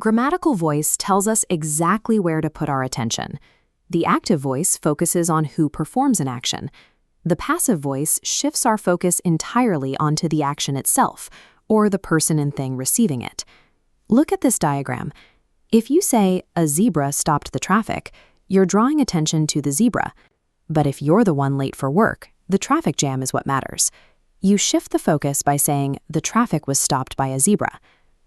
Grammatical voice tells us exactly where to put our attention. The active voice focuses on who performs an action. The passive voice shifts our focus entirely onto the action itself, or the person and thing receiving it. Look at this diagram. If you say, "A zebra stopped the traffic," you're drawing attention to the zebra. But if you're the one late for work, the traffic jam is what matters. You shift the focus by saying, "The traffic was stopped by a zebra."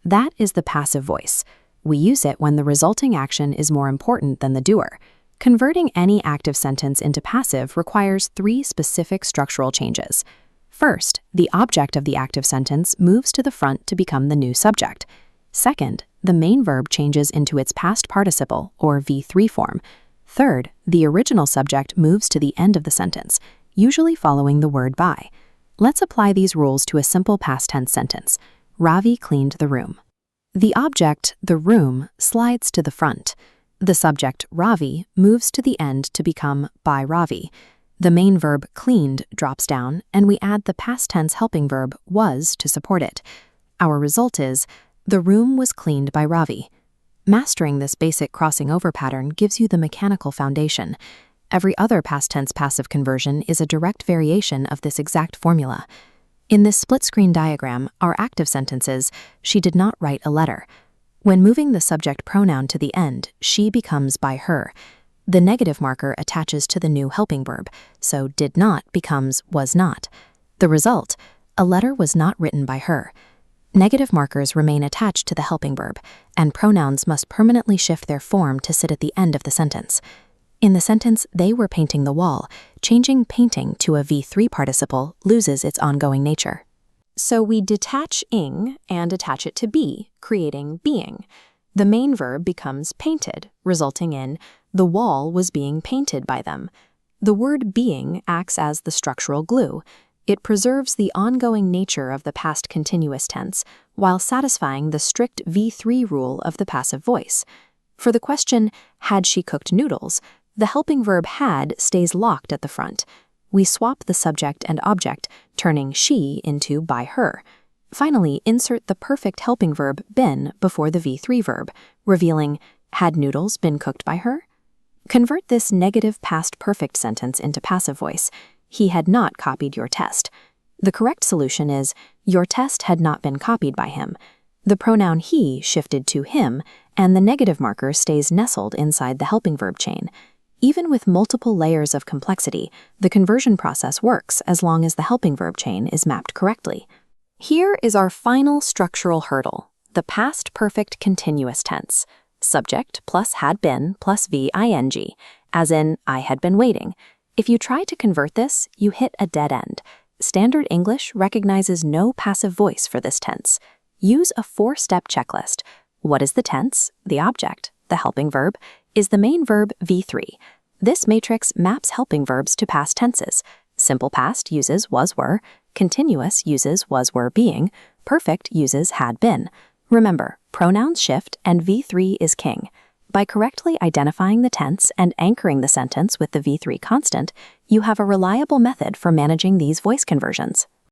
That is the passive voice. We use it when the resulting action is more important than the doer. Converting any active sentence into passive requires 3 specific structural changes. First, the object of the active sentence moves to the front to become the new subject. Second, the main verb changes into its past participle, or V3 form. Third, the original subject moves to the end of the sentence, usually following the word by. Let's apply these rules to a simple past tense sentence. Ravi cleaned the room. The object, the room, slides to the front. The subject, Ravi, moves to the end to become by Ravi. The main verb, cleaned, drops down, and we add the past tense helping verb, was, to support it. Our result is, the room was cleaned by Ravi. Mastering this basic crossing over pattern gives you the mechanical foundation. Every other past tense passive conversion is a direct variation of this exact formula. In this split-screen diagram, our active sentence is, "She did not write a letter." When moving the subject pronoun to the end, she becomes by her. The negative marker attaches to the new helping verb, so did not becomes was not. The result, a letter was not written by her. Negative markers remain attached to the helping verb, and pronouns must permanently shift their form to sit at the end of the sentence. In the sentence, "they were painting the wall," changing painting to a V3 participle loses its ongoing nature. So we detach ing and attach it to be, creating being. The main verb becomes painted, resulting in, the wall was being painted by them. The word being acts as the structural glue. It preserves the ongoing nature of the past continuous tense while satisfying the strict V3 rule of the passive voice. For the question, "Had she cooked noodles?" the helping verb had stays locked at the front. We swap the subject and object, turning she into by her. Finally, insert the perfect helping verb been before the V3 verb, revealing, "Had noodles been cooked by her?" Convert this negative past perfect sentence into passive voice. "He had not copied your test." The correct solution is, "Your test had not been copied by him." The pronoun he shifted to him, and the negative marker stays nestled inside the helping verb chain. Even with multiple layers of complexity, the conversion process works as long as the helping verb chain is mapped correctly. Here is our final structural hurdle, the past perfect continuous tense. Subject plus had been plus VING, as in, I had been waiting. If you try to convert this, you hit a dead end. Standard English recognizes no passive voice for this tense. Use a 4-step checklist. What is the tense, the object, the helping verb? Is the main verb V3? This matrix maps helping verbs to past tenses. Simple past uses was were, continuous uses was were being, perfect uses had been. Remember, pronouns shift and V3 is king. By correctly identifying the tense and anchoring the sentence with the V3 constant, you have a reliable method for managing these voice conversions.